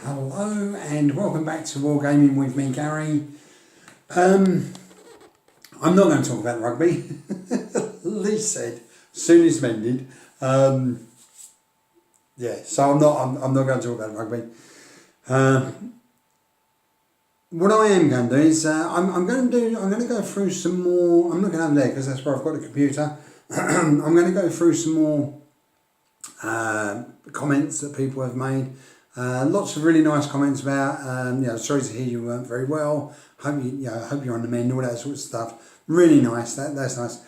Hello and welcome back to Wargaming with me, Gary. I'm not going to talk about rugby. Lee said, soon as mended. Yeah, so I'm not going to talk about rugby. What I am going to do is I'm going to go through some more. I'm looking over there because that's where I've got the computer. I'm going to go through some more comments that people have made. Lots of really nice comments about, sorry to hear you weren't very well. Hope you're on the mend, all that sort of stuff. Really nice. That's nice.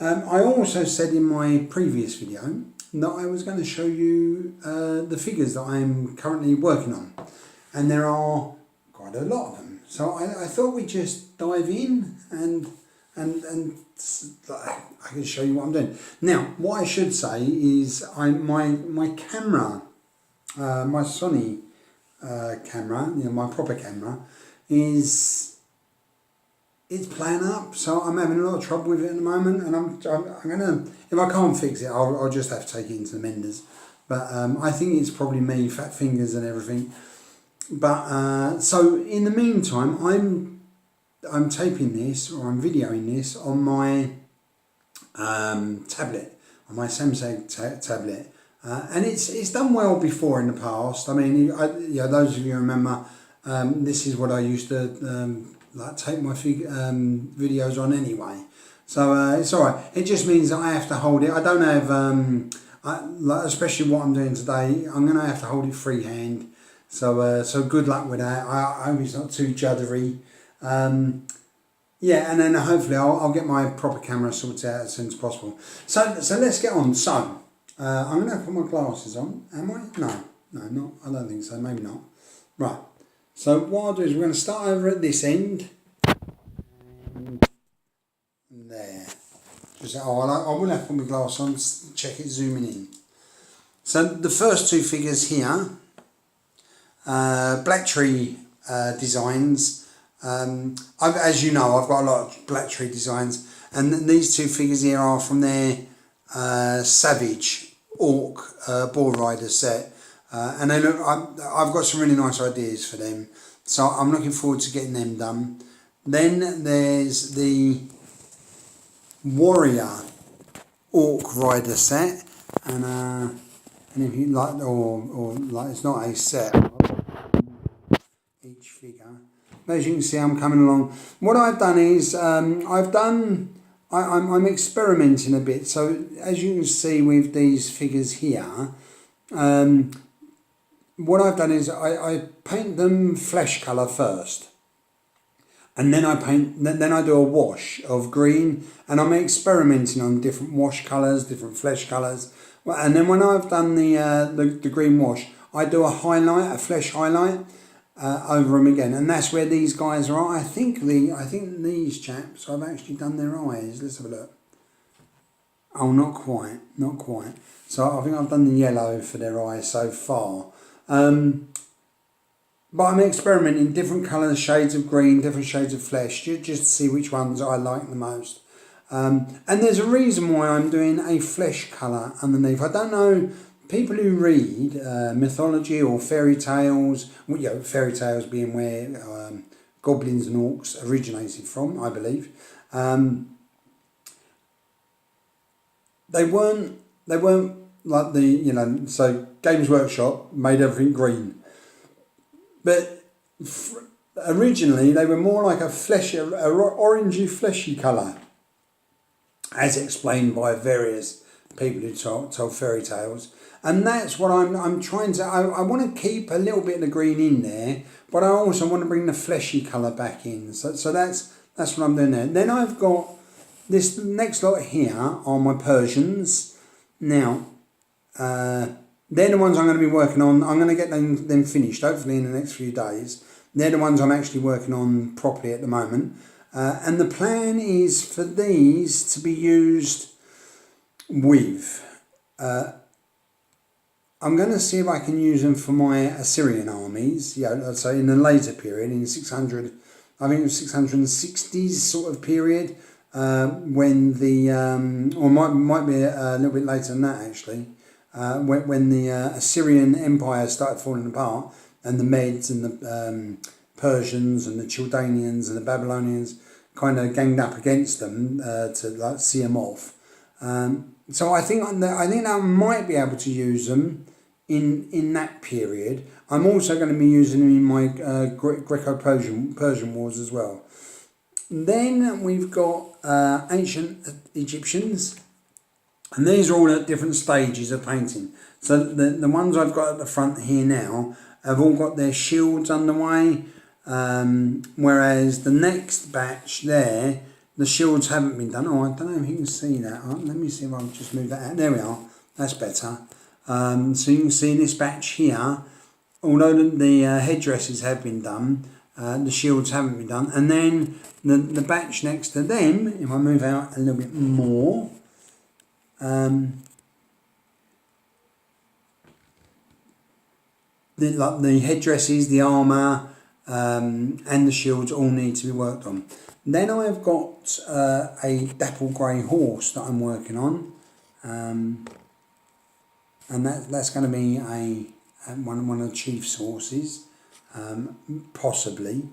I also said in my previous video that I was going to show you the figures that I'm currently working on, and there are quite a lot of them. So I thought we'd just dive in and I can show you what I'm doing. Now, what I should say is my camera. My Sony camera, my proper camera, it's playing up, so I'm having a lot of trouble with it at the moment, and I'm gonna, if I can't fix it, I'll just have to take it into the menders. But I think it's probably me, fat fingers and everything. But so in the meantime, I'm taping this, or I'm videoing this on my tablet, on my Samsung tablet. And it's done well before in the past. I mean, those of you remember, this is what I used to take my videos on anyway. So it's all right. It just means that I have to hold it. I don't have, especially what I'm doing today, I'm going to have to hold it freehand. So good luck with that. I hope it's not too juddery. Yeah, and then hopefully I'll get my proper camera sorted out as soon as possible. So let's get on. So. I'm going to put my glasses on, am I? No, not. I don't think so, maybe not. Right, so what I'll do is we're going to start over at this end. There. I will have to put my glasses on, check it zooming in. So the first two figures here, Black Tree designs. As you know, I've got a lot of Black Tree designs, and these two figures here are from their Savage Orc Boar Rider set, and they look. I've got some really nice ideas for them, so I'm looking forward to getting them done. Then there's the Warrior Orc Rider set, and if you like, or like, it's not a set. Each figure. As you can see, I'm coming along. What I've done is I'm experimenting a bit. So as you can see with these figures here, what I've done is I paint them flesh colour first, and then I do a wash of green, and I'm experimenting on different wash colours, different flesh colours, and then when I've done the green wash, I do a highlight, a flesh highlight. Over them again, and that's where these guys are. I think these chaps, I've actually done their eyes. Let's have a look. Oh, not quite. So I think I've done the yellow for their eyes so far. But I'm experimenting different colours, shades of green, different shades of flesh, just to see which ones I like the most. And there's a reason why I'm doing a flesh colour underneath. I don't know. People who read mythology or fairy tales, fairy tales being where goblins and orcs originated from, I believe. They weren't like the so Games Workshop made everything green, but originally they were more like a orangey fleshy colour, as explained by various people who told fairy tales. And that's what I'm trying to. I want to keep a little bit of the green in there, but I also want to bring the fleshy colour back in. So that's what I'm doing there. Then I've got this next lot here are my Persians. Now, they're the ones I'm going to be working on. I'm going to get them finished, hopefully in the next few days. They're the ones I'm actually working on properly at the moment. And the plan is for these to be used with. I'm going to see if I can use them for my Assyrian armies. So in the later period, in 600, I think it was 660s sort of period, when the or might be a little bit later than that actually, when the Assyrian Empire started falling apart. and the Meds and the Persians and the Chaldeans and the Babylonians kind of ganged up against them to like see them off. So I think I might be able to use them in that period. I'm also going to be using them in my Greco-Persian wars as well. Then we've got ancient Egyptians, and these are all at different stages of painting. So the ones I've got at the front here now have all got their shields underway, whereas the next batch there, the shields haven't been done. Oh, I don't know if you can see that. Oh, let me see if I'll just move that out. There we are. That's better. So you can see this batch here, although the headdresses have been done, the shields haven't been done. And then the batch next to them, if I move out a little bit more, the headdresses, the armour, and the shields all need to be worked on. Then I've got a dapple grey horse that I'm working on, and that's going to be one of the chief's horses, possibly.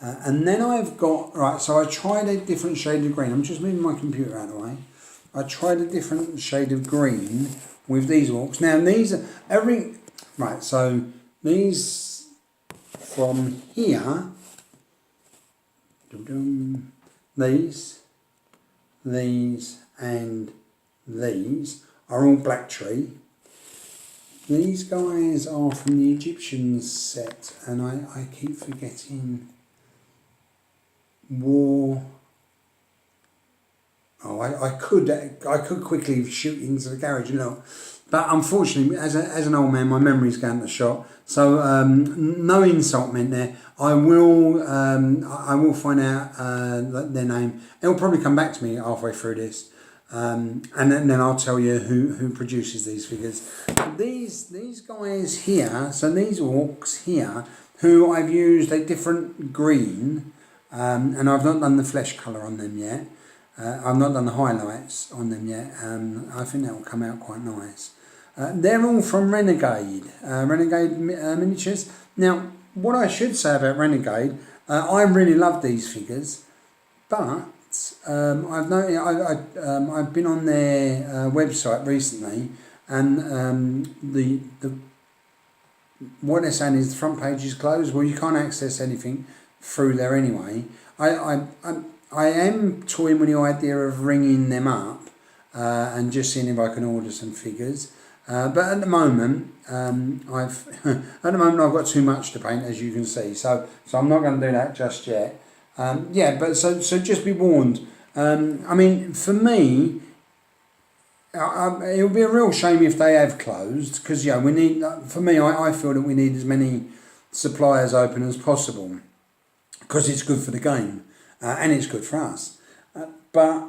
And then I've got, right, so I tried a different shade of green. I'm just moving my computer out of the way. I tried a different shade of green with these orcs. Now these are right, so these from here, these and these are all black tree. These guys are from the Egyptians set, and I keep forgetting war. Oh, I could quickly shoot into the garage, but unfortunately, as an old man, my memory's going to shot. So no insult meant there. I will find out their name. It'll probably come back to me halfway through this, and then I'll tell you who produces these figures. These guys here, so these orcs here, who I've used a different green, and I've not done the flesh colour on them yet. I've not done the highlights on them yet. I think that will come out quite nice. They're all from Renegade Miniatures. Now, what I should say about Renegade, I really love these figures, but I've noticed I've been on their website recently, and the what they're saying is the front page is closed. Well, you can't access anything through there anyway. I am toying with the idea of ringing them up and just seeing if I can order some figures. But at the moment, I've got too much to paint, as you can see. So I'm not going to do that just yet. But so just be warned. I mean, for me, it would be a real shame if they have closed, because we need. For me, I feel that we need as many suppliers open as possible, because it's good for the game. And it's good for us. But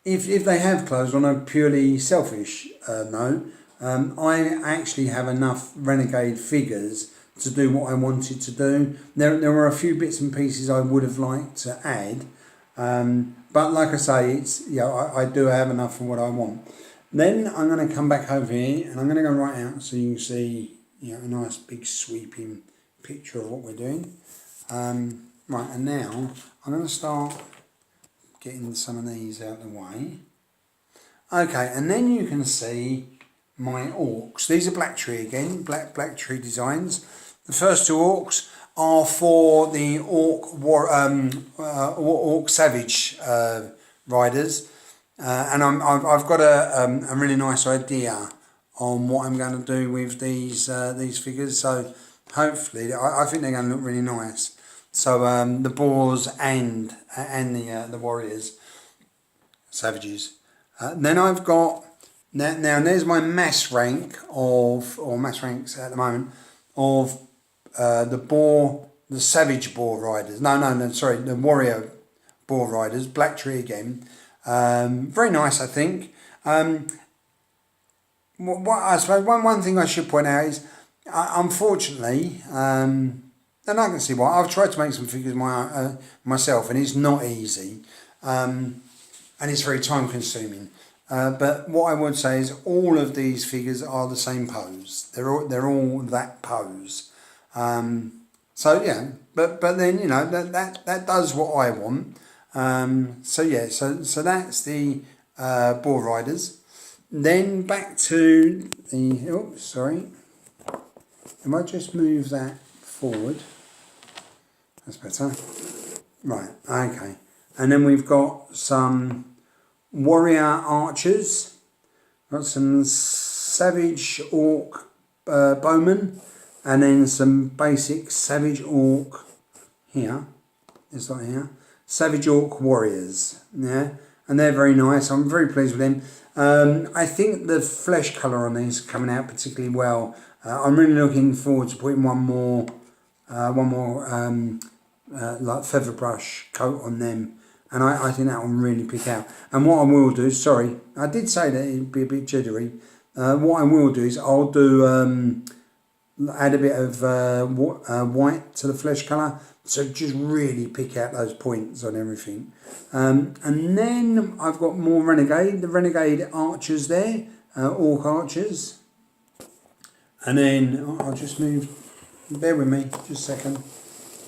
if they have closed on a purely selfish note, I actually have enough Renegade figures to do what I wanted to do. There were a few bits and pieces I would have liked to add, but like I say, I do have enough for what I want. Then I'm going to come back over here, and I'm going to go right out so you can see a nice big sweeping picture of what we're doing. Right, and now I'm going to start getting some of these out of the way. Okay, and then you can see my orcs. These are black tree again, black tree designs. The first two orcs are for the orc savage riders, and I've got a really nice idea on what I'm going to do with these figures. So hopefully, I think they're going to look really nice. So the boars and the warriors, savages. Then I've got now there's my mass ranks at the moment of the savage boar riders. The warrior boar riders, black tree again. Very nice, I think. What I suppose one thing I should point out is, unfortunately. And I can see why. I've tried to make some figures myself, and it's not easy, and it's very time consuming. But what I would say is all of these figures are the same pose. They're all that pose. So yeah, but then you know that does what I want. So yeah, so that's the bull riders. Then back to the sorry. If I just move that forward, that's better. Right, okay. And then we've got some warrior archers. Got some savage orc bowmen, and then some basic savage orc here. It's not here. Savage orc warriors. Yeah, and they're very nice. I'm very pleased with them. I think the flesh colour on these is coming out particularly well. I'm really looking forward to putting one more like feather brush coat on them, and I think that will really pick out. And what I will do, sorry, I did say that it'd be a bit jittery. What I will do is I'll do add a bit of white to the flesh colour, so just really pick out those points on everything. And then I've got more the renegade archers there, orc archers. And then I'll just move, bear with me, just a second.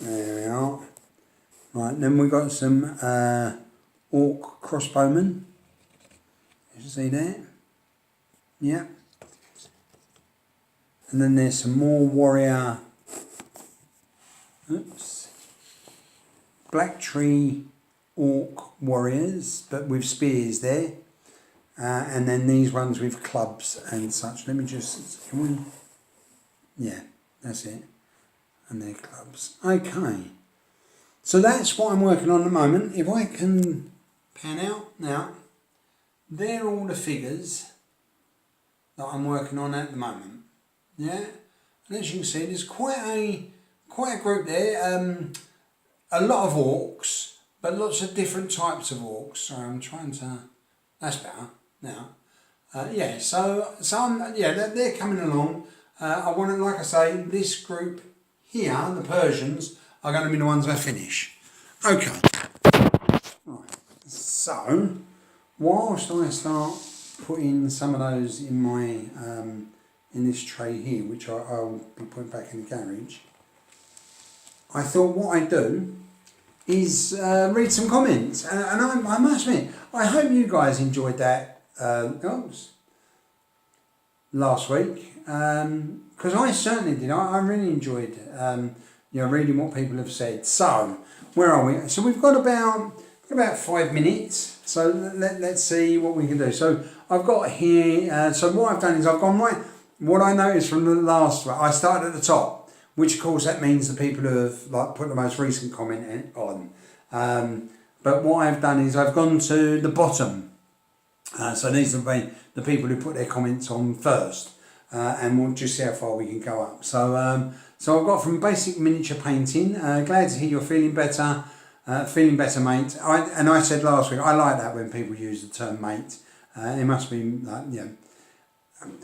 There we are. Right, then we've got some orc crossbowmen. You see there? Yeah. And then there's some more warrior, black tree orc warriors, but with spears there. And then these ones with clubs and such. Let me just, yeah, that's it. And their clubs. Okay. So that's what I'm working on at the moment. If I can pan out now, they're all the figures that I'm working on at the moment. Yeah. And as you can see, there's quite a group there. A lot of orcs, but lots of different types of orcs. So I'm trying to, that's better now. Yeah, so they're coming along. I want to, like I say, this group here, the Persians, are going to be the ones I finish. Okay. Right. So, whilst I start putting some of those in my in this tray here, which I'll be putting back in the garage, I thought what I'd do is read some comments, and I must admit, I hope you guys enjoyed that last week, because I certainly did. I really enjoyed reading what people have said. So where are we? So we've got about 5 minutes. So let's see what we can do. So I've got here. So what I've done is I've gone right. What I noticed from the last one, I started at the top, which of course that means the people who have put the most recent comment on. But what I've done is I've gone to the bottom. So these are the people who put their comments on first, and we'll just see how far we can go up. So so I've got from basic miniature painting. Glad to hear you're feeling better. Feeling better, mate. I said last week, I like that when people use the term mate. It must be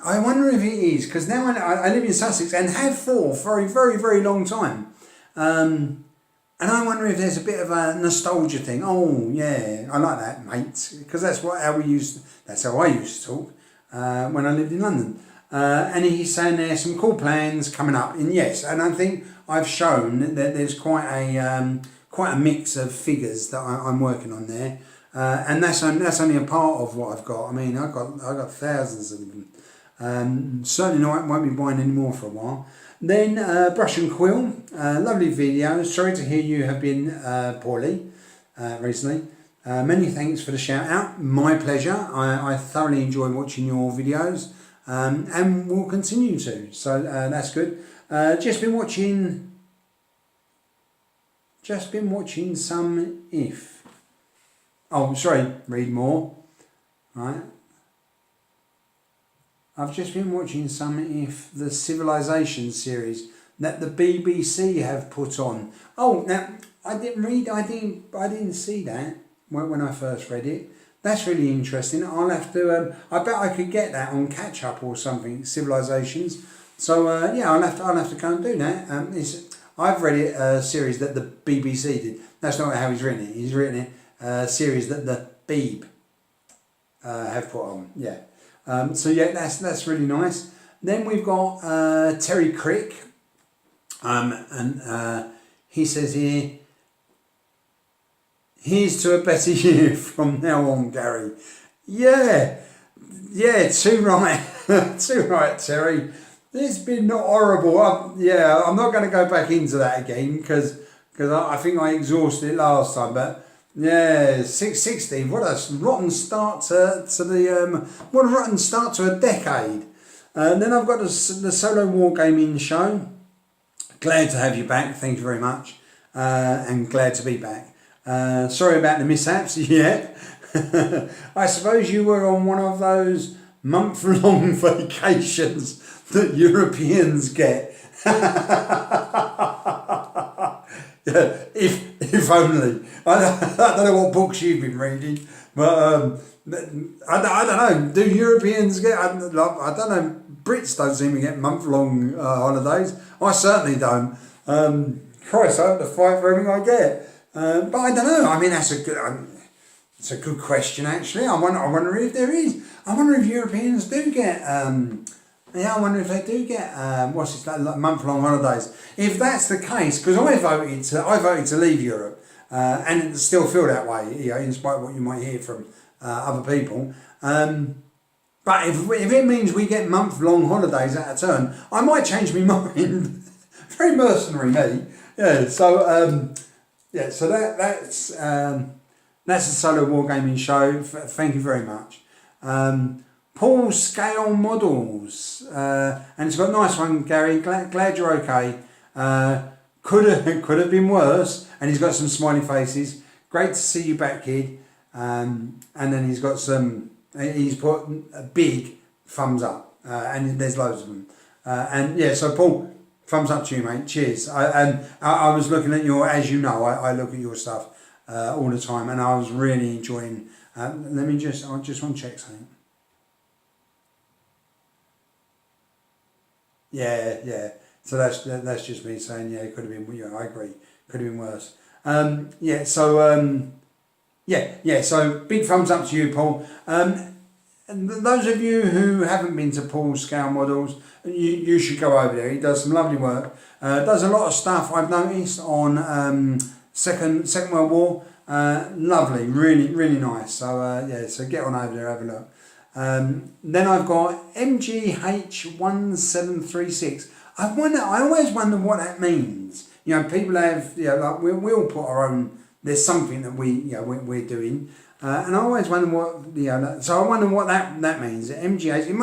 I wonder if it is, because now I live in Sussex and have for a very, very long time. And I wonder if there's a bit of a nostalgia thing. Oh yeah, I like that, mate, because that's how I used to talk when I lived in London. And he's saying there's some cool plans coming up, and yes, and I think I've shown that there's quite a mix of figures that I'm working on there, and that's only a part of what I've got. I mean, I've got thousands of them. Certainly won't be buying any more for a while. Then Brush and Quill, lovely video. Sorry to hear you have been poorly recently. Many thanks for the shout out. My pleasure. I thoroughly enjoy watching your videos, and will continue to. So that's good. Just been watching some If. Oh, sorry. Read more. Right. I've just been watching some If, the Civilization series that the BBC have put on. Oh, now I didn't see that when I first read it. That's really interesting. I'll have to. I bet I could get that on Catch Up or something. Civilizations. So I'll have to go and do that. I've read it a series that the BBC did. That's not how he's written it. He's written it a series that the Beeb have put on. Yeah. So yeah, that's really nice. Then we've got Terry Crick, and he says here, "Here's to a better year from now on, Garry." Yeah, yeah, too right, too right, Terry. It's been horrible. I'm not going to go back into that again because I think I exhausted it last time. But yeah, 660. What a rotten start to the what a rotten start to a decade. Then I've got the solo wargaming show. Glad to have you back. Thank you very much, and glad to be back. Sorry about the mishaps. Yeah, I suppose you were on one of those month-long vacations that Europeans get. Yeah, if only. I don't know what books you've been reading, but I don't know. Do Europeans get? I don't know. Brits don't seem to get month-long holidays. I certainly don't. Christ, I have to fight for everything I get. But I don't know. I mean, that's a good. It's a good question, actually. I wonder if there is. I wonder if Europeans do get. I wonder if they do get like month-long holidays. If that's the case, because I voted to leave Europe, and it still feel that way. In spite of what you might hear from other people. But if it means we get month-long holidays at a turn, I might change my mind. Very mercenary, me. Yeah. So So that's the solo wargaming show. Thank you very much. Paul Scale Models, and it's got a nice one, Garry. Glad you're okay. Could have been worse, and he's got some smiley faces. Great to see you back, kid. And then he's got some. He's put a big thumbs up, and there's loads of them. And yeah, so Paul, thumbs up to you, mate. Cheers. I was looking at your, as you know, I look at your stuff all the time, and I was really enjoying. I just want to check something. Yeah. So that's just me saying, yeah, it could have been. Yeah, I agree. Could have been worse. So big thumbs up to you, Paul. And those of you who haven't been to Paul's Scale Models, you should go over there. He does some lovely work. Does a lot of stuff I've noticed on Second World War. Lovely, really nice. So so get on over there, have a look. Then I've got MGH1736. I always wonder what that means. People have, like we all put our own. There's something that we're doing, and I always wonder what so I wonder what that means. MGH. It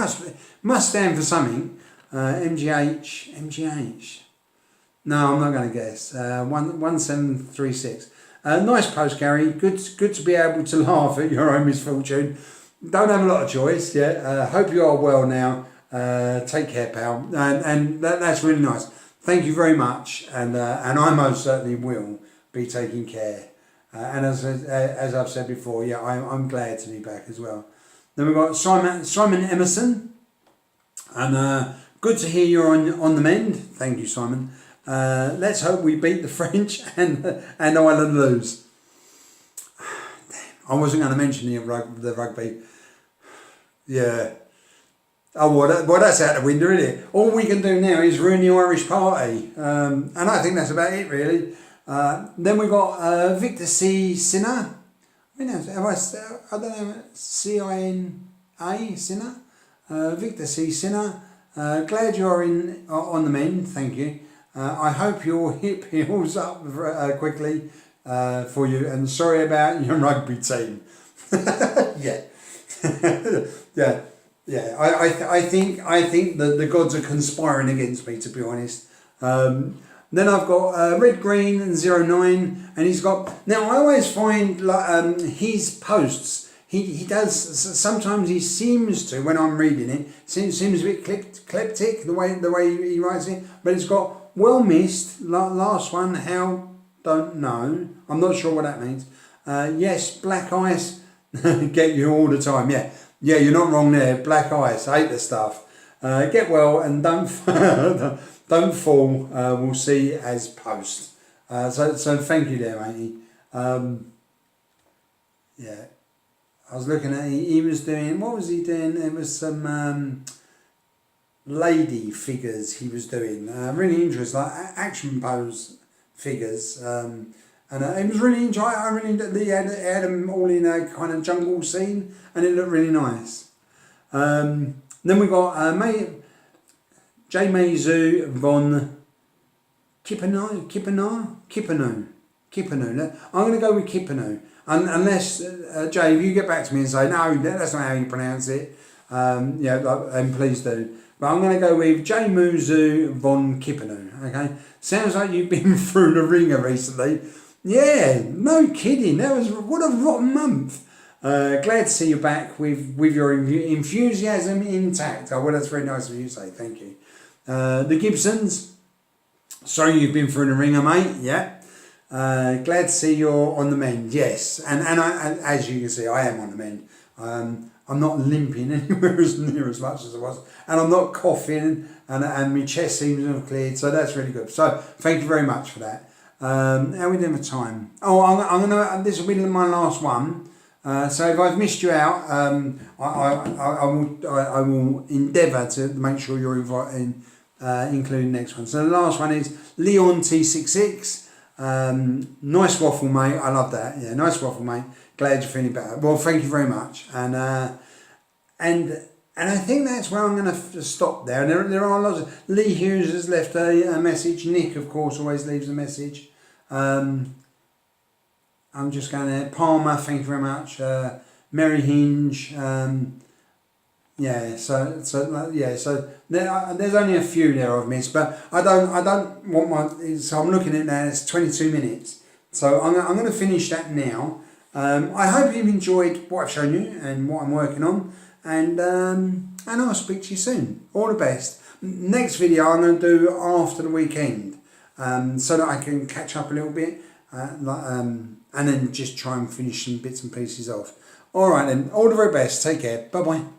must stand for something. MGH. No, I'm not going to guess. 1736. Nice post, Garry. Good to be able to laugh at your own misfortune. Don't have a lot of choice. Yeah. Hope you are well now. Take care, pal. And that's really nice. Thank you very much. And I most certainly will be taking care. And as I've said before, yeah, I'm glad to be back as well. Then we've got Simon Emerson. And good to hear you're on the mend. Thank you, Simon. Let's hope we beat the French and Ireland lose. I wasn't going to mention the rugby. Yeah. Oh, well, that's out the window, isn't it? All we can do now is ruin the Irish party. And I think that's about it, really. Then we've got Victor C. Sinner. I don't know, C-I-N-A, Sinner. Victor C. Sinner. Glad you're on the mend, thank you. I hope your hip heals up quickly for you, and sorry about your rugby team. Yeah. Yeah. I think that the gods are conspiring against me, to be honest. Then I've got Red Green and 09, and he's got. Now I always find like his posts. He does sometimes. He seems to, when I'm reading it, seems a bit cryptic the way he writes it. But it's got well missed. Last one, how don't know. I'm not sure what that means. Yes, black ice get you all the time. Yeah, you're not wrong there. Black ice, I hate the stuff. Get well and don't don't fall. We'll see as post. So thank you there, matey. Yeah. I was looking at, he was doing, what was he doing? It was some lady figures he was doing. Really interesting, like action pose figures. And it was really enjoyable. I really, he had them all in a kind of jungle scene, and it looked really nice. Then we got J. Mazu von Kippeno. I'm going to go with Kippeno. Unless, Jay, if you get back to me and say, no, that's not how you pronounce it, and please do. But I'm going to go with J. Muzu von Kippeno, okay? Sounds like you've been through the ringer recently. Yeah, no kidding. What a rotten month. Glad to see you back with your enthusiasm intact. Oh, well, that's very nice of you to say. Thank you. The Gibsons. Sorry you've been through the ringer, mate. Yeah. Glad to see you're on the mend. Yes. And as you can see, I am on the mend. I'm not limping anywhere near as much as I was. And I'm not coughing. And my chest seems to have cleared. So that's really good. So thank you very much for that. How are we doing for time? Oh, I'm gonna. This will be my last one. So if I've missed you out, I will endeavour to make sure you're including the next one. So the last one is Leon T66. Nice waffle, mate. I love that. Yeah, nice waffle, mate. Glad you're feeling better. Well, thank you very much. And I think that's where I'm going to stop there. And there are lots of... Lee Hughes has left a message. Nick, of course, always leaves a message. I'm just going to... Palmer, thank you very much. Mary Hinge. So there's only a few there I've missed, but I don't want my... So I'm looking at that. It's 22 minutes. So I'm going to finish that now. I hope you've enjoyed what I've shown you and what I'm working on. And I'll speak to you soon. All the best. Next video I'm going to do after the weekend, so that I can catch up a little bit, and then just try and finish some bits and pieces off. All right then. All the very best. Take care. Bye bye.